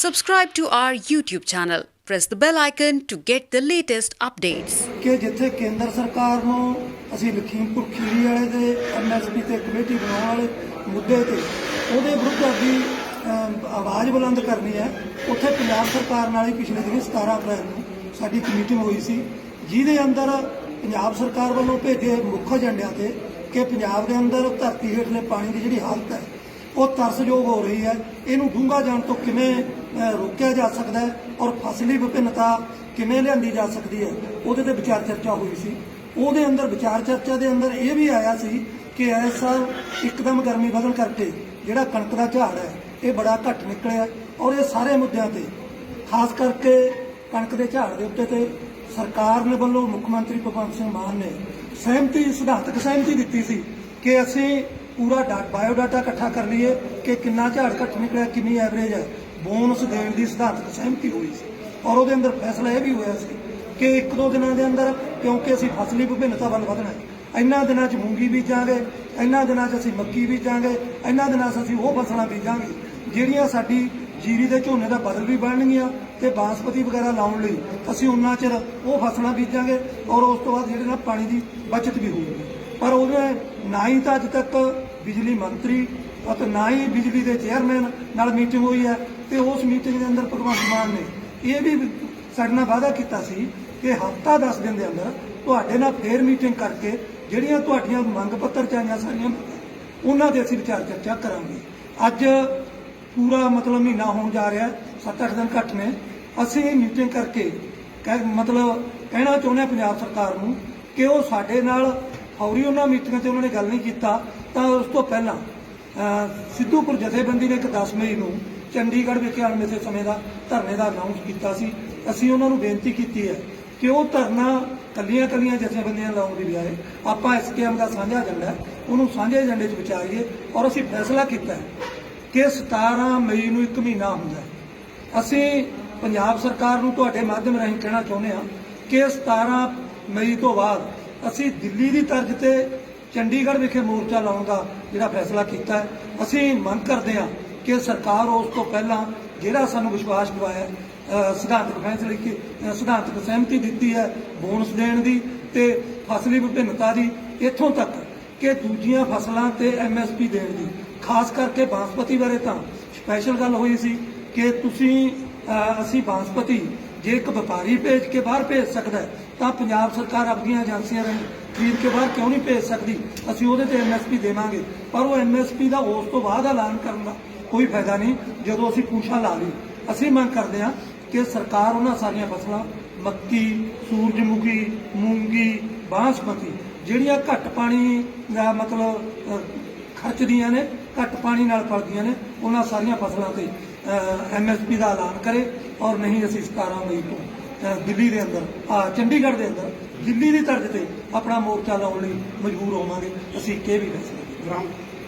Subscribe to our YouTube channel. Press the bell icon to get the latest updates. कि जिथे केंद्र सरकार नूं असीं लखीमपुर खीरी वाले दे MSP ते कमेटी बनाउण वाले मुद्दे ते ਉਹਦੇ विरुद्ध अपनी आवाज़ बुलंद करनी है। उत्थे पंजाब सरकार नाल ही पिछले दिन 17 अप्रैल नूं साडी एक मीटिंग हुई सी, जिहदे अंदर पंजाब सरकार वालों भेजे मुख एजेंडिਆਂ ते कि पंजाब के अंदर धरती हेठले पानी की जिहड़ी हालत है वो तरसयोग हो रही है। इनू डूंगा जाण तो किवें रोकिया जा सकता है और फसली विभिन्नता किवें लिआंदी जा सकती है, ਉਹਦੇ ਤੇ विचार चर्चा हुई सी। ਉਹਦੇ अंदर विचार चर्चा के अंदर ये भी आया सी कि इस साल एकदम गर्मी ਵਧਣ करके ਜਿਹੜਾ कणक का झाड़ है ये बड़ा घट निकलिया और ये सारे मुद्दों ते खास करके कणक के झाड़ के उत्ते ते सरकार ने वालों मुख्यमंत्री भगवंत सिंह मान ने सहमति सिद्धांतक सहमति दी सी कि असीं पूरा बायोडाटा इकट्ठा कर लीए कि कितना झाड़ घट निकलिया, कितनी एवरेज है, बोनस देने की सिद्धांतक सहमति हुई सी। और वो अंदर फैसला यह भी होया सी कि एक दो दिनों के अंदर क्योंकि असीं फसली विभिन्नता वाल वधना है, इन्हां दिनां च मूंगी बीजांगे, इन्हां दिनां च असीं मक्की बीजांगे, इन्हां दिनां च असीं वो फसलां बीजांगे जिहड़ियां साडी जीरी दे झोने दा बदल भी बनणगीਆਂ ते बासमती वगैरह लाउण लई असीं उन्ना चिर वो फसलां बीजांगे और उस तो बाद जिहड़े ना पानी की बचत भी होगी। पर ਉਹਨੇ ना ही तो अज तक बिजली मंत्री और ना ही बिजली के चेयरमैन नाल मीटिंग हुई है। तो उस मीटिंग के अंदर भगवंत मान ने यह भी साडे नाल वादा किया सी कि हफ्ता 10 दिन के अंदर तुहाडे नाल फिर मीटिंग करके जिहड़ियां तुहाडीआं मंग पत्र च आईआं सारियां उन्हां दे असीं विचार चर्चा करांगे। अज पूरा मतलब महीना होण जा रहा है, 7-8 दिन घट ने। असीं मीटिंग करके मतलब कहना चाहुंदे पंजाब सरकार नूं कि वो साडे नाल फौरी उन्होंने मीटिंग से उन्होंने गल नहीं किया तो उस तो पहला सिद्धूपुर जथेबंदी ने 10 मई को चंडीगढ़ विखे अणमिथे समय का धरने का अनाउंस किया। असी उन्होंने बेनती की है कि वह धरना कलियां कलियां जथेबंदियां लाने की बजाय आप SKM का साझा एजेंडा है उन्होंने साझे एजेंडे विचारीए। और असी फैसला किया है कि 17 मई को एक महीना होंगे। असी पंजाब सरकार नूं तुहाडे माध्यम राहीं कहना चाहुंदे हां कि 17 मई तो बाद असी दिल्ली की तर्ज से चंडीगढ़ विखे मोर्चा लाने का जिहड़ा फैसला किया है। असी मंग करते हैं कि सरकार उस तो पहला जिहड़ा सानूं विश्वास दिवाया सिद्धांतक फैसले की सिद्धांतक सहमति दी है बोनस देने की ते फसली विभिन्नता की, इत्थों तक कि दूजियां फसलों ते MSP देने की। खास करके बासमती बारे तो स्पैशल गल हुई सी कि तुसीं असी बासमती जे एक व्यापारी भेज के बाहर भेज सकता है तो पंजाब सरकार अपनी एजेंसियां राਹੀਂ खरीद के बाहर क्यों नहीं भेज सकती। असीं ਉਹਦੇ ते MSP देवांगे, पर वो MSP का उस तो बाद ऐलान करने का कोई फायदा नहीं जदों असीं पूछां ला ली। असीं मंग करते हैं कि सरकार उन्हां सारियां फसलां मक्की, सूरजमुखी, मूंगी, बासमती ਜਿਹੜੀਆਂ घट पानी ਦਾ मतलब खर्चदियां ने, घट पानी नाल फलदियां ने, उन्हां सारियां फसलां ते MSP का ऐलान करे। और नहीं असीं 17 मई को दिल्ली के अंदर चंडीगढ़ के अंदर दिल्ली की तर्ज से अपना मोर्चा लाने लई मजबूर होवांगे। असीं कि भी फैसला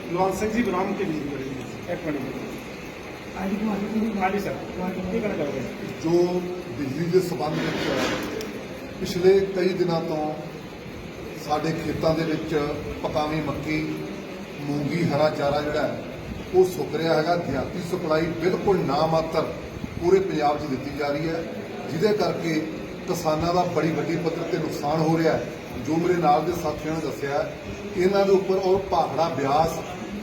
गुलाम सिंह जी विराम के लिए एक मिनट जो बिजली के संबंध में पिछले कई दिनों तो साडे खेतों के विच पकावी मक्की, मूंगी, हरा चारा जिहड़ा वो सुक रहा है। देहाती सप्लाई बिल्कुल ना मात्र पूरे पंजाब च दी जा रही है, जिहदे करके किसानों का बड़ी वड्डी पद्धर ते नुकसान हो रहा है। जो मेरे नाल दे साथियों ने दस्सिया इन्हां दे उपर और भाखड़ा ब्यास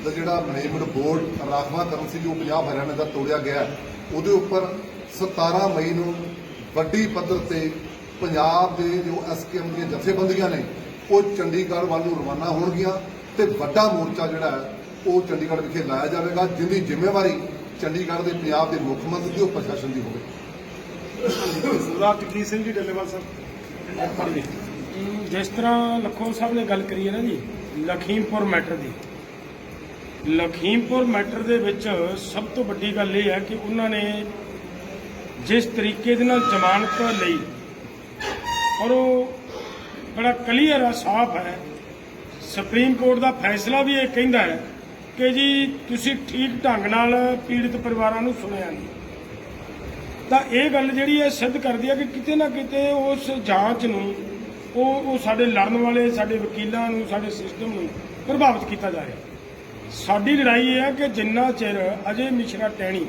का जिहड़ा मैनेजमेंट बोर्ड राखवाकरण सी जो पंजाब हरियाणा का तोड़िया गया, उहदे उपर 17 मई को वड्डी पद्धर ते पंजाब के जो SKM दी जथेबंदियां ने वो चंडीगढ़ वाल नूं रवाना होणगीਆਂ ते वड्डा मोर्चा जिहड़ा वो चंडीगढ़ विखे लाया जाएगा, जिंदी जिम्मेवारी चंडीगढ़ के पंजाब के मुख्य मंत्री और प्रशासन की होगी। टिकली सिंह जी डल्लेवाल साहब, जिस तरह लखो साहब ने गल करी है ना जी लखीमपुर मैटर की, लखीमपुर मैटर दे विच सब तो वड्डी गल यह है कि उन्होंने जिस तरीके दे नाल जमानत लई और वो बड़ा क्लीयर है, साफ है। सुप्रीम कोर्ट का फैसला भी ये कहता है कि जी तुसी ठीक ढंग नाल पीड़ित परिवारों नूं सुनिया नहीं। तो ये गल जिहड़ी है सिद्ध करदी है कि किते ना किते उस जांच नूं वो साडे लड़न वाले साडे वकीलों नूं साडे सिस्टम नूं प्रभावित किया जा रहा है। साडी लड़ाई है कि जिन्ना चिर अजय मिश्रा टैणी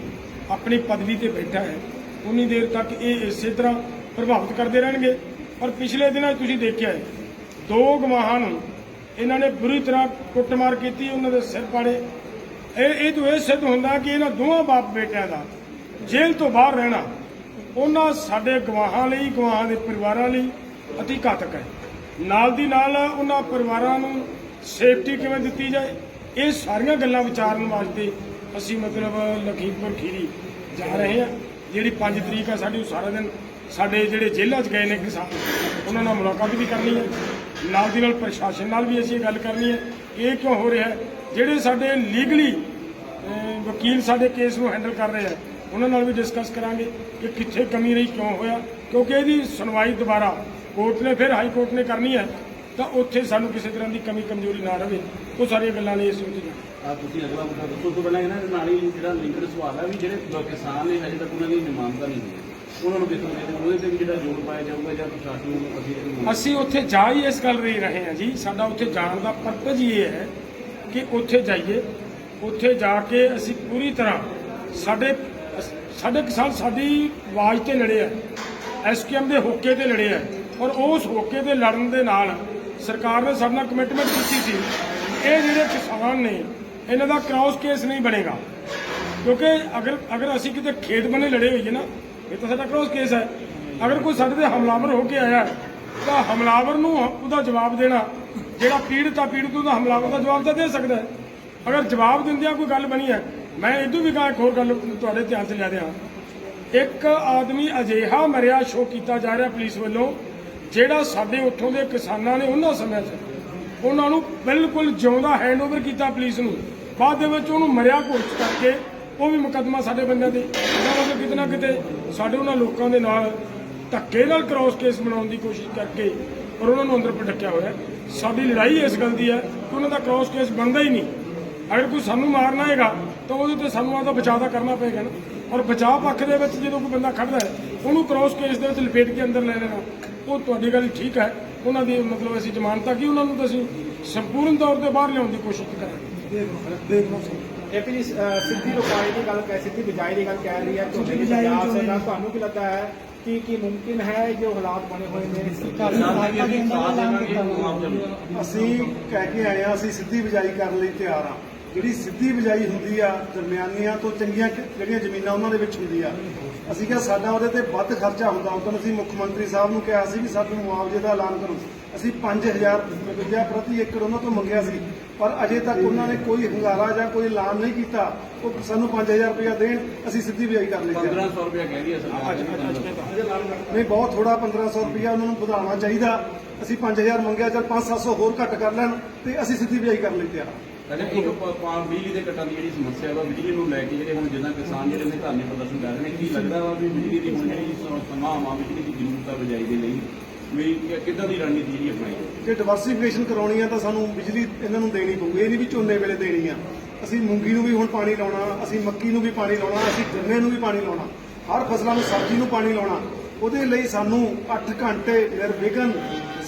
ਆਪਣੀ ਪਦਵੀ ਤੇ ਬੈਠਾ ਹੈ ਉਨੀ ਦੇਰ ਤੱਕ ਇਹ ਇਸੇ ਤਰ੍ਹਾਂ ਪ੍ਰਭਾਵਿਤ ਕਰਦੇ ਰਹਿਣਗੇ। ਔਰ ਪਿਛਲੇ ਦਿਨਾਂ 'ਚ ਤੁਸੀਂ ਦੇਖਿਆ ਹੈ 2 ਗਵਾਹਾਂ ਨੂੰ ਇਹਨਾਂ ਨੇ ਬੁਰੀ ਤਰ੍ਹਾਂ ਕੁੱਟਮਾਰ ਕੀਤੀ, ਉਹਨਾਂ ਦੇ ਸਿਰ ਪਾੜੇ। ਇਹ ਤੋਂ ਇਹ ਸਿੱਧ ਹੁੰਦਾ ਕਿ ਇਹਨਾਂ ਦੋਵਾਂ ਬਾਪ ਬੇਟਿਆਂ ਦਾ ਜੇਲ੍ਹ ਤੋਂ ਬਾਹਰ ਰਹਿਣਾ ਉਹਨਾਂ ਸਾਡੇ ਗਵਾਹਾਂ ਲਈ, ਗਵਾਹਾਂ ਦੇ ਪਰਿਵਾਰਾਂ ਲਈ ਅਤੀ ਘਾਤਕ ਹੈ। ਨਾਲ ਦੀ ਨਾਲ ਉਹਨਾਂ ਪਰਿਵਾਰਾਂ ਨੂੰ ਸੇਫਟੀ ਕਿਵੇਂ ਦਿੱਤੀ ਜਾਏ, ਇਹ ਸਾਰੀਆਂ ਗੱਲਾਂ ਵਿਚਾਰਨ ਵਾਸਤੇ ਅਸੀਂ ਮਤਲਬ ਲਖੀਮਪੁਰ ਖੀਰੀ ਜਾ ਰਹੇ ਹਾਂ। ਜਿਹੜੀ 5 ਤਰੀਕ ਆ ਸਾਡੀ, ਉਹ ਸਾਰਾ ਦਿਨ ਸਾਡੇ ਜਿਹੜੇ ਜੇਲ੍ਹਾਂ 'ਚ ਗਏ ਨੇ ਕਿਸਾਨ, ਉਹਨਾਂ ਨਾਲ ਮੁਲਾਕਾਤ ਵੀ ਕਰਨੀ ਹੈ। ਨਾਲ ਦੀ ਨਾਲ ਪ੍ਰਸ਼ਾਸਨ ਨਾਲ ਵੀ ਅਸੀਂ ਇਹ ਗੱਲ ਕਰਨੀ ਹੈ ਇਹ ਕਿਉਂ ਹੋ ਰਿਹਾ ਹੈ। ਜਿਹੜੇ ਸਾਡੇ ਲੀਗਲੀ ਵਕੀਲ ਸਾਡੇ ਕੇਸ ਨੂੰ ਹੈਂਡਲ ਕਰ ਰਹੇ ਆ ਉਹਨਾਂ ਨਾਲ ਵੀ ਡਿਸਕਸ ਕਰਾਂਗੇ ਕਿ ਕਿੱਥੇ ਕਮੀ ਰਹੀ, ਕਿਉਂ ਹੋਇਆ, ਕਿਉਂਕਿ ਇਹਦੀ ਸੁਣਵਾਈ ਦੁਬਾਰਾ ਕੋਰਟ ਨੇ ਫਿਰ ਹਾਈ ਕੋਰਟ ਨੇ ਕਰਨੀ ਹੈ ਤਾਂ ਉੱਥੇ ਸਾਨੂੰ ਕਿਸੇ ਤਰ੍ਹਾਂ ਦੀ ਕਮੀ ਕਮਜ਼ੋਰੀ ਨਾ ਰਹੇ। ਉਹ ਸਾਰੀਆਂ ਗੱਲਾਂ ਨੇ ਇਸ ਵਿੱਚ ਜਾਣਾ। ਤੁਸੀਂ ਅਗਲਾ ਮੁੱਦਾ ਦੱਸੋ ਤੋਂ ਪਹਿਲਾਂ ਇਹਨਾਂ ਦੇ ਨਾਲ ਹੀ ਜਿਹੜਾ ਲਿੰਕਡ ਸਵਾਲ ਹੈ ਵੀ ਜਿਹੜੇ ਕਿਸਾਨ ਨੇ ਹਜੇ ਤੱਕ ਉਹਨਾਂ ਦੀ ਜ਼ਮਾਨਤਾਂ ਨਹੀਂ ਹੋਈ, ਉਹਨਾਂ ਨੂੰ ਕਿੱਥੋਂ ਦੇ ਉਹਦੇ ਤੇ ਵੀ ਜਿਹੜਾ ਜ਼ੋਰ ਪਾਇਆ ਜਾਊਗਾ ਜਾਂ ਪ੍ਰਸ਼ਾਸਨ ਨੂੰ ਅਸੀਂ ਉੱਥੇ ਜਾ ਹੀ ਇਸ ਗੱਲ ਲਈ ਰਹੇ ਹਾਂ ਜੀ। ਸਾਡਾ ਉੱਥੇ ਜਾਣ ਦਾ ਪਰਪਸ ਹੀ ਇਹ ਹੈ ਕਿ ਉੱਥੇ ਜਾਈਏ, ਉੱਥੇ ਜਾ ਕੇ ਅਸੀਂ ਪੂਰੀ ਤਰ੍ਹਾਂ ਸਾਡੇ ਕਿਸਾਨ ਸਾਡੀ ਆਵਾਜ਼ ਤੇ ਲੜੇ ਆ, ਐਸਕੇਐਮ ਦੇ ਹੋਕੇ ਤੇ ਲੜੇ ਆ ਔਰ ਉਸ ਹੋਕੇ ਤੇ ਲੜਨ ਦੇ ਨਾਲ ਸਰਕਾਰ ਨੇ ਸਾਡੇ ਨਾਲ ਕਮਿਟਮੈਂਟ ਕੀਤੀ ਸੀ ਇਹ ਜਿਹੜੇ ਕਿਸਾਨ ਨੇ ਇਹਨਾਂ ਦਾ ਕ੍ਰਾਸ ਕੇਸ ਨਹੀਂ ਬਣੇਗਾ। ਕਿਉਂਕਿ ਅਗਰ ਅਸੀਂ ਕਿਤੇ ਖੇਤ ਬੰਨੇ ਲੜੇ ਹੋਈਏ ਨਾ, ਇਹ ਤਾਂ ਸਾਡਾ ਕ੍ਰਾਸ ਕੇਸ ਹੈ। ਅਗਰ ਕੋਈ ਸਾਡੇ ਤੇ ਹਮਲਾਵਰ ਹੋ ਕੇ ਆਇਆ ਤਾਂ ਹਮਲਾਵਰ ਨੂੰ ਉਹਦਾ ਜਵਾਬ ਦੇਣਾ, ਜਿਹੜਾ ਪੀੜਤ ਉਹਦਾ ਹਮਲਾਵਰ ਦਾ ਜਵਾਬ ਤਾਂ ਦੇ ਸਕਦਾ ਹੈ। ਅਗਰ ਜਵਾਬ ਦਿੰਦਿਆਂ ਕੋਈ ਗੱਲ ਬਣੀ ਹੈ, ਮੈਂ ਇਦੋਂ ਵੀ ਕਹਾਂ ਇੱਕ ਹੋਰ ਗੱਲ ਤੁਹਾਡੇ ਧਿਆਨ 'ਚ ਲਿਆ ਦਿਆਂ। ਇੱਕ ਆਦਮੀ ਅਜਿਹਾ ਮਰਿਆ ਸ਼ੋਅ ਕੀਤਾ ਜਾ ਰਿਹਾ ਪੁਲਿਸ ਵੱਲੋਂ, ਜਿਹੜਾ ਸਾਡੇ ਉੱਥੋਂ ਦੇ ਕਿਸਾਨਾਂ ਨੇ ਉਹਨਾਂ ਸਮਿਆਂ 'ਚ ਉਹਨਾਂ ਨੂੰ ਬਿਲਕੁਲ ਜਿਉਂਦਾ ਹੈਂਡਓਵਰ ਕੀਤਾ ਪੁਲਿਸ ਨੂੰ, ਬਾਅਦ ਦੇ ਵਿੱਚ ਉਹਨੂੰ ਮਰਿਆ ਘੋਸ਼ਿਤ ਕਰਕੇ ਉਹ ਵੀ ਮੁਕੱਦਮਾ ਸਾਡੇ ਬੰਦਿਆਂ ਦੇ। ਇਹਦਾ ਮਤਲਬ ਕਿਤੇ ਨਾ ਕਿਤੇ ਸਾਡੇ ਉਹਨਾਂ ਲੋਕਾਂ ਦੇ ਨਾਲ ਧੱਕੇ ਨਾਲ ਕ੍ਰਾਸ ਕੇਸ ਬਣਾਉਣ ਦੀ ਕੋਸ਼ਿਸ਼ ਕਰਕੇ ਔਰ ਉਹਨਾਂ ਨੂੰ ਅੰਦਰ ਪਟਕਿਆ ਹੋਇਆ। ਸਾਡੀ ਲੜਾਈ ਇਸ ਗੱਲ ਦੀ ਹੈ ਕਿ ਉਹਨਾਂ ਦਾ ਕ੍ਰਾਸ ਕੇਸ ਬਣਦਾ ਹੀ ਨਹੀਂ। ਅਗਰ ਕੋਈ ਸਾਨੂੰ ਮਾਰਨਾ ਹੈਗਾ ਤਾਂ ਉਹਦੇ ਤੇ ਸਾਨੂੰ ਆਪਦਾ ਬਚਾਅ ਦਾ ਕਰਨਾ ਪਏਗਾ ਨਾ। ਔਰ ਬਚਾਅ ਪੱਖ ਦੇ ਵਿੱਚ ਜਦੋਂ ਕੋਈ ਬੰਦਾ ਖੜਦਾ ਹੈ ਉਹਨੂੰ ਕ੍ਰਾਸ ਕੇਸ ਦੇ ਵਿੱਚ ਲਪੇਟ ਕੇ ਅੰਦਰ ਲੈ ਲੈਣਾ, ਉਹ ਤੁਹਾਡੀ ਗੱਲ ਠੀਕ ਹੈ। ਉਹਨਾਂ ਦੀ ਮਤਲਬ ਅਸੀਂ ਜ਼ਮਾਨਤਾਂ ਕੀ ਉਹਨਾਂ ਨੂੰ ਤਾਂ ਅਸੀਂ ਸੰਪੂਰਨ ਤੌਰ ਤੇ ਬਾਹਰ ਲਿਆਉਣ ਦੀ ਕੋਸ਼ਿਸ਼ ਕਰਾਂਗੇ। ਇੱਕ ਜੀ ਸਿੱਧੀ ਰੁਪਾਈ ਦੀ ਗੱਲ ਸਿੱਧੀ ਬਿਜਾਈ ਦੀ ਗੱਲ ਕਹਿ ਰਹੀ ਹੈ ਝੋਨੇ ਦੀ ਪੰਜਾਬ ਸਰਕਾਰ, ਤੁਹਾਨੂੰ ਕੀ ਲੱਗਦਾ ਹੈ ਕਿ ਮੁਮਕਿਨ ਹੈ ਜੋ ਹਾਲਾਤ ਬਣੇ ਹੋਏ ਨੇ ਅਸੀਂ ਕਹਿ ਕੇ ਆਏ ਹਾਂ ਅਸੀਂ ਸਿੱਧੀ ਬਿਜਾਈ ਕਰਨ ਲਈ ਤਿਆਰ ਹਾਂ। ਜਿਹੜੀ ਸਿੱਧੀ ਬਿਜਾਈ ਹੁੰਦੀ ਆ ਦਰਮਿਆਨੀਆਂ ਤੋਂ ਚੰਗੀਆਂ ਜਿਹੜੀਆਂ ਜ਼ਮੀਨਾਂ ਉਹਨਾਂ ਦੇ ਵਿੱਚ ਹੁੰਦੀ ਆ, ਅਸੀਂ ਕਿਹਾ ਸਾਡਾ ਉਹਦੇ ਤੇ ਵੱਧ ਖਰਚਾ ਹੁੰਦਾ। ਉਦੋਂ ਅਸੀਂ ਮੁੱਖ ਮੰਤਰੀ ਸਾਹਿਬ ਨੂੰ ਕਿਹਾ ਸੀ ਵੀ ਸਾਨੂੰ ਮੁਆਵਜ਼ੇ ਦਾ ਐਲਾਨ ਕਰੋ। ਅਸੀਂ 5000 ਰੁਪਇਆ ਪ੍ਰਤੀ ਏਕੜ ਉਹਨਾਂ ਤੋਂ ਮੰਗਿਆ ਸੀ, ਪਰ ਅਜੇ ਤੱਕ ਉਹਨਾਂ ਨੇ ਕੋਈ ਹੰਗਾਰਾ ਜਾਂ ਕੋਈ ਐਲਾਨ ਨਹੀਂ ਕੀਤਾ। ਉਹ ਸਾਨੂੰ 5000 ਰੁਪਇਆ ਦੇਣ, ਅਸੀਂ ਸਿੱਧੀ ਬਿਜਾਈ ਕਰ ਲਈ। 1500 ਰੁਪਇਆ ਕਹਿ ਰਹੀ ਹੈ ਸਰਕਾਰ ਨਹੀਂ, ਬਹੁਤ ਥੋੜਾ 1500 ਰੁਪਇਆ ਉਹਨਾਂ ਨੂੰ ਵਧਾਉਣਾ ਚਾਹੀਦਾ। ਅਸੀਂ 5000 ਮੰਗਿਆ, ਚਲ 500-700 ਹੋਰ ਘੱਟ ਕਰ ਲੈਣ ਤੇ ਅਸੀਂ ਸਿੱਧੀ ਬਿਜਾਈ ਕਰ ਲਈ ਤਿਆਰ। ਇੱਕ ਬਿਜਲੀ ਦੇ ਕੱਟਾਂ ਦੀ ਜਿਹੜੀ ਸਮੱਸਿਆ ਵਾ, ਬਿਜਲੀ ਨੂੰ ਲੈ ਕੇ ਜਿਹੜੇ ਹੁਣ ਜਿੱਦਾਂ ਕਿਸਾਨ ਜਿਹੜੇ ਨੇ ਧਰਨੇ ਪ੍ਰਦਰਸ਼ਨ ਕਰ ਰਹੇ ਨੇ, ਕੀ ਲੱਗਦਾ ਵਾ ਵੀ ਬਿਜਲੀ ਦੀ ਹੁਣ ਜਿਹੜੀ ਸਮਾਂ ਬਿਜਲੀ ਦੀ ਜ਼ਰੂਰਤ ਆ ਬਿਜਾਈ ਦੇ ਲਈ ਵੀ ਕਿੱਦਾਂ ਦੀ ਰਣਨੀਤੀ ਜਿਹੜੀ ਆਪਣੀ ਜੇ ਡਿਵਰਸੀਫਿਕੇਸ਼ਨ ਕਰਾਉਣੀ ਆ ਤਾਂ ਸਾਨੂੰ ਬਿਜਲੀ ਇਹਨਾਂ ਨੂੰ ਦੇਣੀ ਪਊਗੀ। ਇਹ ਨਹੀਂ ਵੀ ਝੋਨੇ ਵੇਲੇ ਦੇਣੀ ਆ। ਅਸੀਂ ਮੂੰਗੀ ਨੂੰ ਵੀ ਹੁਣ ਪਾਣੀ ਲਾਉਣਾ, ਅਸੀਂ ਮੱਕੀ ਨੂੰ ਵੀ ਪਾਣੀ ਲਾਉਣਾ, ਅਸੀਂ ਗੰਨੇ ਨੂੰ ਵੀ ਪਾਣੀ ਲਾਉਣਾ, ਹਰ ਫਸਲਾਂ ਨੂੰ ਸਬਜ਼ੀ ਨੂੰ ਪਾਣੀ ਲਾਉਣਾ। ਉਹਦੇ ਲਈ ਸਾਨੂੰ 8 ਘੰਟੇ ਨਿਰਵਿਘਨ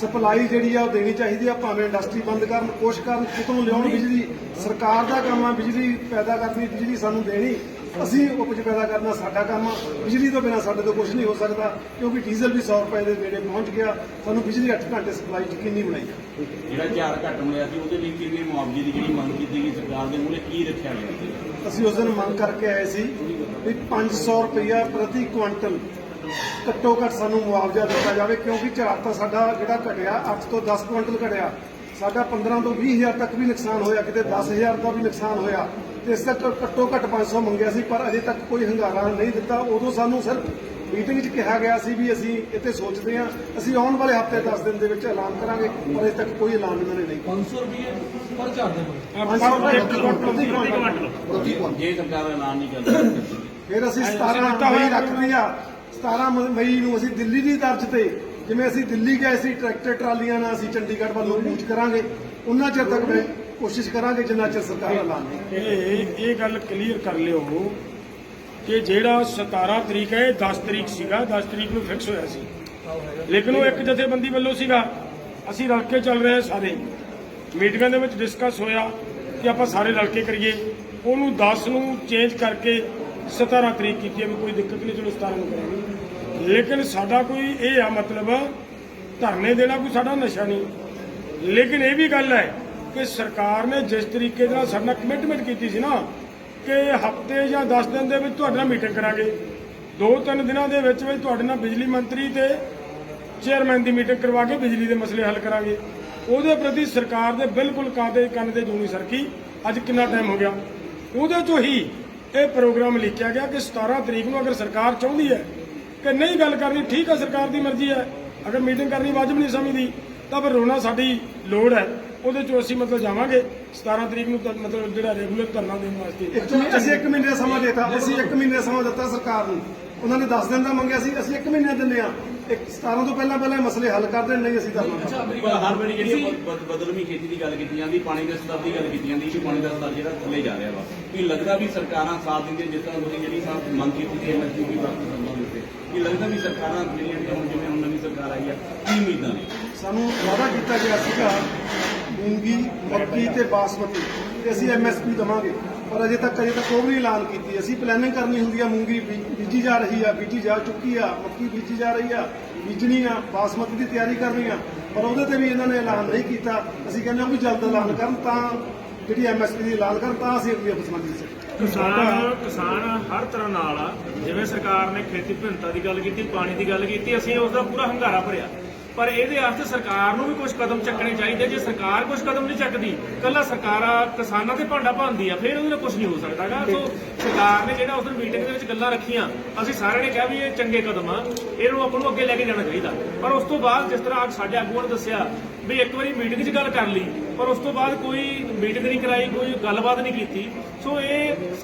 ਸਪਲਾਈ ਜਿਹੜੀ ਆ ਉਹ ਦੇਣੀ ਚਾਹੀਦੀ ਆ। ਭਾਵੇਂ ਇੰਡਸਟਰੀ ਬੰਦ ਕਰਨ, ਕੁਛ ਕਰਨ, ਕਿਤੋਂ ਲਿਆਉਣ ਬਿਜਲੀ, ਸਰਕਾਰ ਦਾ ਕੰਮ ਆ ਬਿਜਲੀ ਪੈਦਾ ਕਰਨੀ, ਬਿਜਲੀ ਸਾਨੂੰ ਦੇਣੀ, ਅਸੀਂ ਉਪਜ ਪੈਦਾ ਕਰਨਾ ਸਾਡਾ ਕੰਮ ਆ। ਬਿਜਲੀ ਤੋਂ ਬਿਨਾਂ ਸਾਡੇ ਤੋਂ ਕੁਝ ਨਹੀਂ ਹੋ ਸਕਦਾ, ਕਿਉਂਕਿ ਡੀਜ਼ਲ ਵੀ 100 ਰੁਪਏ ਦੇ ਨੇੜੇ ਪਹੁੰਚ ਗਿਆ। ਸਾਨੂੰ ਬਿਜਲੀ 8 ਘੰਟੇ ਸਪਲਾਈ ਯਕੀਨੀ ਬਣਾਈ ਆ। ਜਿਹੜਾ ਝਾੜ ਘੱਟ ਮਿਲਿਆ ਸੀ ਉਹਦੇ ਲਈ ਕਿਵੇਂ ਮੁਆਵਜ਼ੇ ਦੀ ਜਿਹੜੀ ਮੰਗ ਕੀਤੀ ਗਈ ਸਰਕਾਰ ਦੇ ਮੂਹਰੇ ਕੀ ਰੱਖਿਆ ਗਿਆ? ਅਸੀਂ ਉਸ ਦਿਨ ਮੰਗ ਕਰਕੇ ਆਏ ਸੀ ਵੀ 500 ਰੁਪਇਆ ਪ੍ਰਤੀ ਕੁਇੰਟਲ ਘੱਟੋ ਘੱਟ ਸਾਨੂੰ ਮੁਆਵਜ਼ਾ ਦਿੱਤਾ ਜਾਵੇ, ਕਿਉਂਕਿ ਝਾੜ ਤਾਂ ਸਾਡਾ ਜਿਹੜਾ ਘਟਿਆ 8 ਤੋਂ 10 ਕੁਇੰਟਲ ਘਟਿਆ। ਸਾਡਾ 15 ਤੋਂ 20,000 ਤੱਕ ਵੀ ਨੁਕਸਾਨ ਹੋਇਆ, ਕਿਤੇ 10,000 ਦਾ ਵੀ ਨੁਕਸਾਨ ਹੋਇਆ ਤੇ ਇਸ ਤੱਕ ਘੱਟੋ ਘੱਟ 500 ਮੰਗਿਆ ਸੀ, ਪਰ ਅਜੇ ਤੱਕ ਕੋਈ ਹੰਗਾਰਾ ਨਹੀਂ ਦਿੱਤਾ। ਉਦੋਂ ਸਾਨੂੰ ਸਿਰਫ ਮੀਟਿੰਗ 'ਚ ਕਿਹਾ ਗਿਆ ਸੀ ਵੀ ਅਸੀਂ ਇੱਥੇ ਸੋਚਦੇ ਹਾਂ, ਅਸੀਂ ਆਉਣ ਵਾਲੇ ਹਫ਼ਤੇ 10 ਦਿਨ ਦੇ ਵਿੱਚ ਐਲਾਨ ਕਰਾਂਗੇ, ਪਰ ਅਜੇ ਤੱਕ ਕੋਈ ਐਲਾਨ ਇਹਨਾਂ ਨੇ ਨਹੀਂ। 500 ਰੁਪਏ ਪਰ ਝਾੜ ਦੇ 500 ਰੁਪਏ ਪ੍ਰਤੀ ਕੁਇੰਟਲ। ਜੇ ਸਰਕਾਰ ਐਲਾਨ ਨਹੀਂ ਕਰਦੀ ਫਿਰ ਅਸੀਂ 17 ਮਈ ਰੱਖਦੇ ਆ। 17 ਮਈ ਨੂੰ ਅਸੀਂ ਦਿੱਲੀ ਦੀ ਤਰਜ਼ ਤੇ, ਜਿਵੇਂ ਅਸੀਂ ਦਿੱਲੀ ਗਏ ਸੀ ਟਰੈਕਟਰ ਟਰਾਲੀਆਂ ਨਾਲ, ਅਸੀਂ ਚੰਡੀਗੜ੍ਹ ਵੱਲੋਂ ਕੂਚ ਕਰਾਂਗੇ। ਉਹਨਾਂ ਚਿਰ ਤੱਕ ਮੈਂ ਕੋਸ਼ਿਸ਼ ਕਰਾਂਗੇ ਜਿੰਨਾ ਚਿਰ ਸਰਕਾਰ ਐਲਾਨ ਨਹੀਂ। ਇਹ ਗੱਲ ਕਲੀਅਰ ਕਰ ਲਿਓ ਕਿ ਜਿਹੜਾ 17 ਤਰੀਕ ਹੈ ਇਹ 10 ਤਰੀਕ ਸੀਗਾ, 10 ਤਰੀਕ ਨੂੰ ਫਿਕਸ ਹੋਇਆ ਸੀ, ਲੇਕਿਨ ਉਹ ਇੱਕ ਜਥੇਬੰਦੀ ਵੱਲੋਂ ਸੀਗਾ। ਅਸੀਂ ਰਲ ਕੇ ਚੱਲ ਰਹੇ ਹਾਂ ਸਾਰੇ। ਮੀਟਿੰਗਾਂ ਦੇ ਵਿੱਚ ਡਿਸਕਸ ਹੋਇਆ ਕਿ ਆਪਾਂ ਸਾਰੇ ਰਲ ਕੇ ਕਰੀਏ। ਉਹਨੂੰ 10 ਨੂੰ ਚੇਂਜ ਕਰਕੇ 17 ਤਰੀਕ ਕੀਤੀ ਹੈ ਵੀ ਕੋਈ ਦਿੱਕਤ ਨਹੀਂ, ਚਲੋ 17 ਨੂੰ ਕਰਾਂਗੇ। ਲੇਕਿਨ ਸਾਡਾ ਕੋਈ ਇਹ ਆ ਮਤਲਬ ਧਰਨੇ ਦੇਣਾ ਕੋਈ ਸਾਡਾ ਨਸ਼ਾ ਨਹੀਂ। ਲੇਕਿਨ ਇਹ ਵੀ ਗੱਲ ਹੈ ਕਿ ਸਰਕਾਰ ਨੇ ਜਿਸ ਤਰੀਕੇ ਦੇ ਨਾਲ ਸਾਡੇ ਨਾਲ ਕਮਿਟਮੈਂਟ ਕੀਤੀ ਸੀ ਨਾ ਕਿ ਹਫ਼ਤੇ ਜਾਂ 10 ਦਿਨ ਦੇ ਵਿੱਚ ਤੁਹਾਡੇ ਨਾਲ ਮੀਟਿੰਗ ਕਰਾਂਗੇ, 2-3 ਦਿਨਾਂ ਦੇ ਵਿੱਚ ਤੁਹਾਡੇ ਨਾਲ ਬਿਜਲੀ ਮੰਤਰੀ ਤੇ ਚੇਅਰਮੈਨ ਦੀ ਮੀਟਿੰਗ ਕਰਵਾ ਕੇ ਬਿਜਲੀ ਦੇ ਮਸਲੇ ਹੱਲ ਕਰਾਂਗੇ, ਉਹਦੇ ਪ੍ਰਤੀ ਸਰਕਾਰ ਦੇ ਬਿਲਕੁਲ ਕੰਨ ਦੇ ਜੂਨੀ ਸਰਕੀ। ਅੱਜ ਕਿੰਨਾ ਟਾਈਮ ਹੋ ਗਿਆ, ਉਹਦੇ ਚੋਂ ਹੀ ਇਹ ਪ੍ਰੋਗਰਾਮ ਲਿਖਿਆ ਗਿਆ ਕਿ 17 ਤਰੀਕ ਨੂੰ ਅਗਰ ਸਰਕਾਰ ਚਾਹੁੰਦੀ ਹੈ ਕਿ ਨਹੀਂ ਗੱਲ ਕਰਨੀ, ਠੀਕ ਹੈ, ਸਰਕਾਰ ਦੀ ਮਰਜ਼ੀ ਹੈ। ਅਗਰ ਮੀਟਿੰਗ ਕਰਨੀ ਵਾਜਬ ਨਹੀਂ ਸਮਝਦੀ ਤਾਂ ਫਿਰ ਰੋਣਾ ਸਾਡੀ ਲੋੜ ਹੈ। ਉਹਦੇ ਚੋਂ ਅਸੀਂ ਮਤਲਬ ਜਾਵਾਂਗੇ 17 ਤਰੀਕ ਨੂੰ, ਮਤਲਬ ਜਿਹੜਾ ਰੈਗੂਲਰ ਧਰਨਾ ਦੇਣ ਵਾਸਤੇ। ਅਸੀਂ 1 ਮਹੀਨੇ ਦਾ ਸਮਾਂ ਦਿੱਤਾ, ਅਸੀਂ 1 ਮਹੀਨੇ ਦਾ ਸਮਾਂ ਦਿੱਤਾ ਸਰਕਾਰ ਨੂੰ। ਉਹਨਾਂ ਨੇ 10 ਦਿਨ ਦਾ ਮੰਗਿਆ ਸੀ, ਅਸੀਂ 1 ਮਹੀਨੇ ਦਿੰਦੇ ਆ। 17 ਤੋਂ ਪਹਿਲਾਂ ਇਹ ਮਸਲੇ ਹੱਲ ਕਰ ਦੇਣ, ਨਹੀਂ ਅਸੀਂ ਧਰਨਾ। ਹਰ ਵਾਰੀ ਜਿਹੜੀ ਬਦਲਵੀਂ ਖੇਤੀ ਦੀ ਗੱਲ ਕੀਤੀ ਜਾਂਦੀ, ਪਾਣੀ ਦੇ ਸਤਰ ਦੀ ਗੱਲ ਕੀਤੀ ਜਾਂਦੀ ਕਿ ਪਾਣੀ ਦਾ ਸਤਰ ਜਿਹੜਾ ਥੱਲੇ ਜਾ ਰਿਹਾ ਵਾ, ਕੀ ਲੱਗਦਾ ਵੀ ਸਰਕਾਰਾਂ ਸਾਥ ਦਿੰਦੀਆਂ? ਜਿਸ ਤਰ੍ਹਾਂ ਤੁਸੀਂ ਜਿਹੜੀ ਮੰਗ ਕੀਤੀ ਸੀ ਐਮਐਸਪੀ ਦੀ ਬਾਕੀ ਸੰਭਾਲ ਦਿੱਤੇ, ਕੀ ਲੱਗਦਾ ਵੀ ਸਰਕਾਰਾਂ ਜਿਹੜੀਆਂ ਹੁਣ ਜਿਵੇਂ ਹੁਣ ਨਵੀਂ ਸਰਕਾਰ ਆਈ ਆ, ਕੀ ਉਮੀਦਾਂ ਨੇ? ਸਾਨੂੰ ਵਾਅਦਾ ਕੀਤਾ ਗਿਆ ਸੀਗਾ ਮੂੰਗੀ, ਮੱਕੀ ਤੇ ਬਾਸਮਤੀ ਤੇ ਅਸੀਂ ਐਮਐਸਪੀ ਦੇਵਾਂਗੇ, ਪਰ ਅਜੇ ਤੱਕ ਕੋਈ ਵੀ ਐਲਾਨ ਕੀਤੀ। ਅਸੀਂ ਪਲੈਨਿੰਗ ਕਰਨੀ ਹੁੰਦੀ ਆ, ਮੂੰਗੀ ਬੀਜੀ ਜਾ ਰਹੀ ਆ, ਬੀਜੀ ਜਾ ਚੁੱਕੀ ਆ, ਮੱਕੀ ਬੀਜੀ ਜਾ ਰਹੀ ਆ, ਬੀਜਣੀ ਆ, ਬਾਸਮਤੀ ਦੀ ਤਿਆਰੀ ਕਰਨੀ ਆ, ਪਰ ਉਹਦੇ ਤੇ ਵੀ ਇਹਨਾਂ ਨੇ ਐਲਾਨ ਨਹੀਂ ਕੀਤਾ। ਅਸੀਂ ਕਹਿੰਦੇ ਹਾਂ ਵੀ ਜਲਦ ਐਲਾਨ ਕਰਨ, ਤਾਂ ਜਿਹੜੀ ਐਮਐਸਪੀ ਦੀ ਐਲਾਨ ਕਰਨ, ਤਾਂ ਅਸੀਂ ਅਗਲੀ ਫਸਲਾਂ ਬੀਜ ਸਕਦੇ। ਕਿਸਾਨ ਹਰ ਤਰ੍ਹਾਂ ਨਾਲ ਆ। ਜਿਵੇਂ ਸਰਕਾਰ ਨੇ ਖੇਤੀ ਵਿਭਿੰਨਤਾ ਦੀ ਗੱਲ ਕੀਤੀ, ਪਾਣੀ ਦੀ ਗੱਲ ਕੀਤੀ, ਅਸੀਂ ਉਸ ਦਾ ਪੂਰਾ ਹੰਗਾਰਾ ਭਰਿਆ, ਪਰ ਇਹਦੇ ਵਾਸਤੇ ਸਰਕਾਰ ਨੂੰ ਵੀ ਕੁਝ ਕਦਮ ਚੱਕਣੇ ਚਾਹੀਦੇ। ਜੇ ਸਰਕਾਰ ਕੁਝ ਕਦਮ ਨਹੀਂ ਚੱਕਦੀ, ਕੱਲਾ ਸਰਕਾਰ ਕਿਸਾਨਾਂ ਤੇ ਭਾਂਡਾ ਭਾਂਦੀ ਆ, ਫਿਰ ਉਹਦੇ ਨਾਲ ਕੁਝ ਨਹੀਂ ਹੋ ਸਕਦਾਗਾ। ਸੋ ਸਰਕਾਰ ਨੇ ਜਿਹੜਾ ਉਸ ਦਿਨ ਮੀਟਿੰਗ ਦੇ ਵਿੱਚ ਗੱਲਾਂ ਰੱਖੀਆਂ, ਅਸੀਂ ਸਾਰਿਆਂ ਨੇ ਕਿਹਾ ਵੀ ਇਹ ਚੰਗੇ ਕਦਮ ਆ, ਇਹਨੂੰ ਆਪਾਂ ਨੂੰ ਅੱਗੇ ਲੈ ਕੇ ਜਾਣਾ ਚਾਹੀਦਾ। ਪਰ ਉਸ ਤੋਂ ਬਾਅਦ ਜਿਸ ਤਰ੍ਹਾਂ ਅੱਜ ਸਾਡੇ ਆਗੂਆਂ ਨੇ ਦੱਸਿਆ ਵੀ ਇੱਕ ਵਾਰੀ ਮੀਟਿੰਗ 'ਚ ਗੱਲ ਕਰ ਲਈ, ਪਰ ਉਸ ਤੋਂ ਬਾਅਦ ਕੋਈ ਮੀਟਿੰਗ ਨਹੀਂ ਕਰਾਈ, ਕੋਈ ਗੱਲਬਾਤ ਨਹੀਂ ਕੀਤੀ। ਸੋ ਇਹ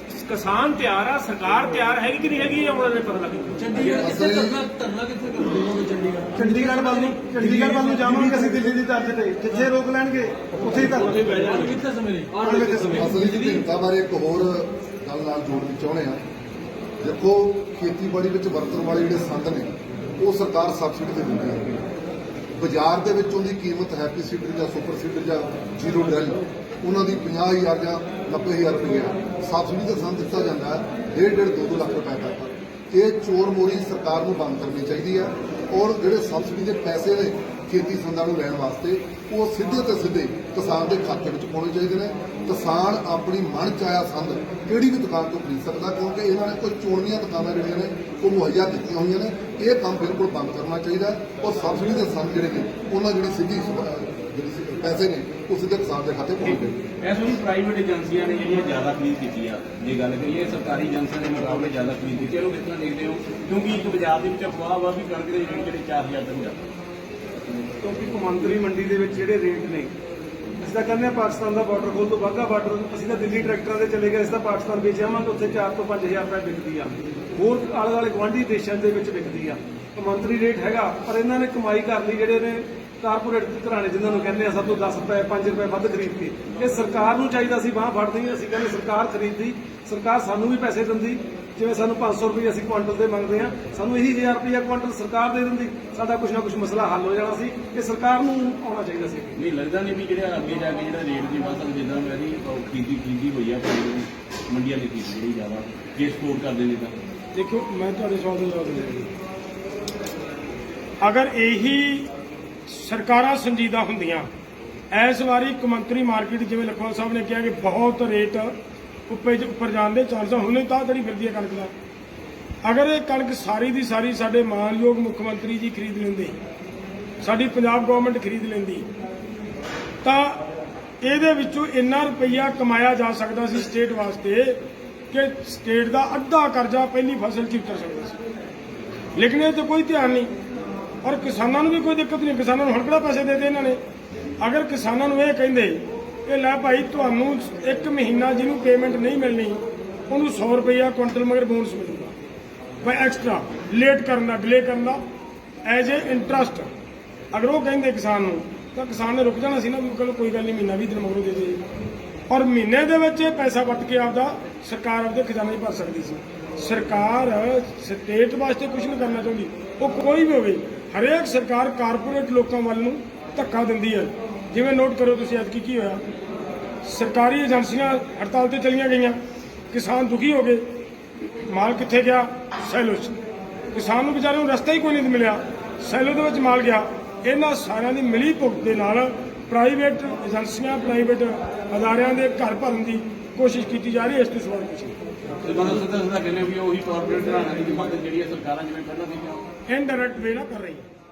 ਕਿਸਾਨ ਤਿਆਰ ਆ, ਸਰਕਾਰ ਤਿਆਰ ਹੈਗੀ ਕਿ ਨਹੀਂ ਹੈਗੀ, ਇਹ ਆਉਣ ਵਾਲੇ ਪਤਾ ਲੱਗੇਗਾ। ਚੰਡੀਗੜ੍ਹ ਵੱਲ ਨੂੰ ਜਾਵਾਂਗੇ ਅਸੀਂ, ਦਿੱਲੀ ਦੀ ਤਰਜ਼ ਤੇ ਜਿੱਥੇ ਰੋਕ ਲੈਣਗੇ ਉੱਥੇ ਹੀ ਧਰਨਾ। ਅਸਲੀ ਵਿਭਿੰਨਤਾ ਬਾਰੇ ਇੱਕ ਹੋਰ ਗੱਲ ਨਾਲ ਜੋੜਨੀ ਚਾਹੁੰਦੇ ਆ। ਦੇਖੋ, ਖੇਤੀਬਾੜੀ ਵਿੱਚ ਵਰਤਣ ਵਾਲੇ ਜਿਹੜੇ ਸੰਦ ਨੇ ਉਹ ਸਰਕਾਰ ਸਬਸਿਡੀ ਤੇ ਦਿੰਦੀ ਹੈ। ਬਾਜ਼ਾਰ ਦੇ ਵਿੱਚ ਉਹਦੀ ਕੀਮਤ ਹੈਪੀ ਸੀਡਰ ਜਾਂ ਸੁਪਰ ਸੀਡਰ ਜਾਂ ਜ਼ੀਰੋ ਡੈਲ, ਉਹਨਾਂ ਦੀ 50,000 ਜਾਂ 90,000 ਰੁਪਏ ਸਬਸਿਡੀ ਦਾ ਸੰਦ ਦਿੱਤਾ ਜਾਂਦਾ ਹੈ, 1.5-2 ਲੱਖ ਰੁਪਏ ਤੱਕ। ਇਹ ਚੋਰ ਮੋਰੀ ਸਰਕਾਰ ਨੂੰ ਬੰਦ ਕਰਨੀ ਚਾਹੀਦੀ ਹੈ, ਔਰ ਜਿਹੜੇ ਸਬਸਿਡੀ ਦੇ ਪੈਸੇ ਨੇ ਖੇਤੀ ਸੰਦਾਂ ਨੂੰ ਲੈਣ ਵਾਸਤੇ, ਉਹ ਸਿੱਧੇ ਤੇ ਸਿੱਧੇ ਕਿਸਾਨ ਦੇ ਖਾਤੇ ਵਿੱਚ ਪਾਉਣੇ ਚਾਹੀਦੇ ਨੇ। ਕਿਸਾਨ ਆਪਣੀ ਮਨ ਚ ਆਇਆ ਸੰਦ ਕਿਹੜੀ ਵੀ ਦੁਕਾਨ ਤੋਂ ਖਰੀਦ ਸਕਦਾ, ਕਿਉਂਕਿ ਇਹਨਾਂ ਨੇ ਕੁਝ ਚੋਣਵੀਆਂ ਦੁਕਾਨਾਂ ਜਿਹੜੀਆਂ ਨੇ ਉਹ ਮੁਹੱਈਆ ਕੀਤੀਆਂ ਹੋਈਆਂ ਨੇ। ਇਹ ਕੰਮ ਬਿਲਕੁਲ ਬੰਦ ਕਰਨਾ ਚਾਹੀਦਾ, ਔਰ ਸਬਸਿਡੀ ਦੇ ਸੰਦ ਜਿਹੜੇ ਨੇ ਉਹਨਾਂ ਜਿਹੜੀ ਸਿੱਧੀ ਜਿਹੜੀ ਪੈਸੇ ਨੇ ਉਹ ਸਿੱਧੇ ਕਿਸਾਨ ਦੇ ਖਾਤੇ ਪਾਉਣੇ ਚਾਹੀਦੇ। ਇਸ ਵੇਲੇ ਪ੍ਰਾਈਵੇਟ ਏਜੰਸੀਆਂ ਨੇ ਜਿਹੜੀਆਂ ਜ਼ਿਆਦਾ ਖਰੀਦ ਕੀਤੀ ਆ, ਜੇ ਗੱਲ ਕਰੀਏ ਸਰਕਾਰੀ ਏਜੰਸੀਆਂ ਦੇ ਮੁਕਾਬਲੇ ਜ਼ਿਆਦਾ ਖਰੀਦ ਕੀਤੀ, ਇਹਨੂੰ ਕਿਸ ਤਰ੍ਹਾਂ ਦੇਖਦੇ ਹੋ? ਕਿਉਂਕਿ ਇੱਕ ਬਾਜ਼ਾਰ ਦੇ ਵਿੱਚ ਅਫਵਾਹ ਵਾ ਵੀ ਕਣਕ ਦੇ ਰੇਟ ਜਿਹੜੇ 4,000 ਤੱਕ ਜਾਂਦੇ, ਕਿਉਂਕਿ ਕੌਮਾਂਤਰੀ ਮੰਡੀ ਦੇ ਵਿੱਚ ਜਿਹੜੇ ਰੇਟ ਨੇ, ਅਸੀਂ ਤਾਂ ਕਹਿੰਦੇ ਆ ਪਾਕਿਸਤਾਨ ਦਾ ਬਾਰਡਰ ਖੋਲ ਤੋਂ ਵਾਘਾ ਬਾਰਡਰ, ਅਸੀਂ ਤਾਂ ਦਿੱਲੀ ਟਰੈਕਟਰਾਂ ਦੇ ਚਲੇ ਗਏ, ਅਸੀਂ ਤਾਂ ਪਾਕਿਸਤਾਨ ਵੇਚ ਆਵਾਂਗੇ, ਉੱਥੇ 4 ਤੋਂ 5,000 ਰੁਪਏ ਵਿਕਦੀ ਆ। ਹੋਰ ਆਲੇ ਦੁਆਲੇ ਗੁਆਂਢੀ ਦੇਸ਼ਾਂ ਦੇ ਵਿੱਚ ਵਿਕਦੀ ਆ। ਕੌਮਾਂਤਰੀ ਰੇਟ ਹੈਗਾ, ਪਰ ਇਹਨਾਂ ਨੇ ਕਮਾਈ ਕਰ ਲਈ ਜਿਹੜੇ ਨੇ ਕਾਰਪੋਰੇਟ ਘਰਾਣੇ, ਜਿਨ੍ਹਾਂ ਨੂੰ ਕਹਿੰਦੇ ਆ ਸਭ ਤੋਂ 10 ਰੁਪਏ 5 ਰੁਪਏ ਵੱਧ ਖਰੀਦ ਕੇ। ਇਹ ਸਰਕਾਰ ਨੂੰ ਚਾਹੀਦਾ ਸੀ ਬਾਂਹ ਫੜਦੀ, ਅਸੀਂ ਕਹਿੰਦੇ ਸਰਕਾਰ ਖਰੀਦਦੀ, ਸਰਕਾਰ ਸਾਨੂੰ ਵੀ ਪੈਸੇ ਦਿੰਦੀ। ਜਿਵੇਂ ਸਾਨੂੰ 500 ਰੁਪਏ ਅਸੀਂ ਕੁਆਂਟਲ ਤੇ ਮੰਗਦੇ ਆ, ਸਾਨੂੰ ਇਹੀ 1000 ਰੁਪਏ ਕੁਆਂਟਲ ਸਰਕਾਰ ਦੇ ਦਿੰਦੀ, ਸਾਡਾ ਕੁਝ ਨਾ ਕੁਝ ਮਸਲਾ ਹੱਲ ਹੋ ਜਾਣਾ ਸੀ। ਇਹ ਸਰਕਾਰ ਨੂੰ ਆਉਣਾ ਚਾਹੀਦਾ ਸੀ। ਨਹੀਂ ਲੱਗਦਾ ਨਹੀਂ ਵੀ ਜਿਹੜਾ ਅੱਗੇ ਜਾ ਕੇ ਜਿਹੜਾ ਰੇਟ ਦੀ ਬਸ ਜਿੱਦਾਂ ਮੇਰੀ ਖਰੀਦੀ ਹੋਈ ਆ ਮੰਡੀਆਂ ਦੀ ਖਰੀਦ ਜਿਹੜੀ ਜ਼ਿਆਦਾ ਜੇ ਸਪੋਰਟ ਕਰਦੇ ਨੇ ਤਾਂ ਦੇਖੋ, ਮੈਂ ਤੁਹਾਡੇ ਸਵਾਲ ਦਾ ਜਵਾਬ ਦਿੰਦਾ, ਅਗਰ ਇਹੀ ਸਰਕਾਰਾਂ ਸੰਜੀਦਾ ਹੁੰਦੀਆਂ, ਇਸ ਵਾਰੀ ਕੌਮਾਂਤਰੀ ਮਾਰਕੀਟ ਜਿਵੇਂ ਲਖਵਾਲ ਸਾਹਿਬ ਨੇ ਕਿਹਾ ਕਿ ਬਹੁਤ ਰੇਟ ਉੱਪਰ ਜਾਣ ਦੇ ਚਾਂਸ ਹੁਣੇ ਤਾਂ ਜਿਹੜੀ ਫਿਰਦੀ ਹੈ ਕਣਕ ਦਾ। ਅਗਰ ਇਹ ਕਣਕ ਸਾਰੀ ਦੀ ਸਾਰੀ ਸਾਡੇ ਮਾਨਯੋਗ ਮੁੱਖ ਮੰਤਰੀ ਜੀ ਖਰੀਦ ਲੈਂਦੇ, ਸਾਡੀ ਪੰਜਾਬ ਗਵਰਨਮੈਂਟ ਖਰੀਦ ਲੈਂਦੀ, ਤਾਂ ਇਹਦੇ ਵਿੱਚੋਂ ਇੰਨਾ ਰੁਪਈਆ ਕਮਾਇਆ ਜਾ ਸਕਦਾ ਸੀ ਸਟੇਟ ਵਾਸਤੇ ਕਿ ਸਟੇਟ ਦਾ ਅੱਧਾ ਕਰਜ਼ਾ ਪਹਿਲੀ ਫਸਲ 'ਚ ਉਤਰ ਸਕਦਾ ਸੀ। ਲੇਕਿਨ ਇਹ ਤੇ ਕੋਈ ਧਿਆਨ ਨਹੀਂ, ਔਰ ਕਿਸਾਨਾਂ ਨੂੰ ਵੀ ਕੋਈ ਦਿੱਕਤ ਨਹੀਂ। ਕਿਸਾਨਾਂ ਨੂੰ ਹੁਣ ਕਿਹੜਾ ਪੈਸੇ ਦੇ ਇਹਨਾਂ ਨੇ? ਅਗਰ ਕਿਸਾਨਾਂ ਨੂੰ ਇਹ ਕਹਿੰਦੇ ਕਿ ਲੈ ਭਾਈ, ਤੁਹਾਨੂੰ 1 ਮਹੀਨਾ ਜਿਹਨੂੰ ਪੇਮੈਂਟ ਨਹੀਂ ਮਿਲਣੀ ਉਹਨੂੰ 100 ਰੁਪਈਆ ਕੁਇੰਟਲ ਮਗਰ ਬੋਨਸ ਮਿਲੂਗਾ ਬਾਈ ਐਕਸਟਰਾ, ਲੇਟ ਕਰਨ ਦਾ, ਡਿਲੇ ਕਰਨ ਦਾ, ਐਜ ਏ ਇੰਟਰਸਟ। ਅਗਰ ਉਹ ਕਹਿੰਦੇ ਕਿਸਾਨ ਨੂੰ, ਤਾਂ ਕਿਸਾਨ ਨੇ ਰੁਕ ਜਾਣਾ ਸੀ ਨਾ, ਵੀ ਚਲੋ ਕੋਈ ਗੱਲ ਨਹੀਂ, ਮਹੀਨਾ 20 ਦਿਨ ਮਗਰੋਂ ਦੇ ਦੇ। ਔਰ ਮਹੀਨੇ ਦੇ ਵਿੱਚ ਇਹ ਪੈਸਾ ਵੱਟ ਕੇ ਆਪਦਾ ਸਰਕਾਰ ਆਪਦੇ ਖਜ਼ਾਨੇ 'ਚ ਭਰ ਸਕਦੀ ਸੀ। ਸਰਕਾਰ ਸਟੇਟ ਵਾਸਤੇ ਕੁਝ ਨਹੀਂ ਕਰਨਾ ਚਾਹੁੰਦੀ, ਉਹ ਕੋਈ ਵੀ ਹੋਵੇ। ਹਰੇਕ ਸਰਕਾਰ ਕਾਰਪੋਰੇਟ ਲੋਕਾਂ ਵੱਲ ਨੂੰ ਧੱਕਾ ਦਿੰਦੀ ਹੈ। ਜਿਵੇਂ ਨੋਟ ਕਰੋ ਤੁਸੀਂ, ਐਤਕੀ ਕੀ ਹੋਇਆ, ਸਰਕਾਰੀ ਏਜੰਸੀਆਂ ਹੜਤਾਲ ਤੇ ਚਲੀਆਂ ਗਈਆਂ, ਕਿਸਾਨ ਦੁਖੀ ਹੋ ਗਏ, ਮਾਲ ਕਿੱਥੇ ਗਿਆ? ਸੈਲੋ 'ਚ। ਕਿਸਾਨ ਨੂੰ ਵਿਚਾਰੇ ਨੂੰ ਰਸਤਾ ਹੀ ਕੋਈ ਨਹੀਂ ਮਿਲਿਆ, ਸੈਲੋ ਦੇ ਵਿੱਚ ਮਾਲ ਗਿਆ। ਇਹਨਾਂ ਸਾਰਿਆਂ ਦੀ ਮਿਲੀ ਭੁਗਤ ਦੇ ਨਾਲ ਪ੍ਰਾਈਵੇਟ ਏਜੰਸੀਆਂ, ਪ੍ਰਾਈਵੇਟ ਅਦਾਰਿਆਂ ਦੇ ਘਰ ਭਰਨ ਦੀ ਕੋਸ਼ਿਸ਼ ਕੀਤੀ ਜਾ ਰਹੀ ਹੈ। ਇਸ ਤੋਂ ਸਵਾਲ ਕੁਛ ਨਹੀਂ। ਤੇ ਮਤਲਬ ਸਿੱਧਾ ਕਹਿੰਦੇ ਵੀ ਉਹੀ ਕਾਰਪੋਰੇਟ ਘਰਾਣਿਆਂ ਦੀ ਮੰਗ ਜਿਹੜੀ ਹੈ ਸਰਕਾਰਾਂ ਜਿਵੇਂ ਪਹਿਲਾਂ ਸੀਗੀਆਂ ਇਨਡਾਇਰੈਕਟ ਵੇ ਨਾਲ ਕਰ ਰਹੀ ਹੈ।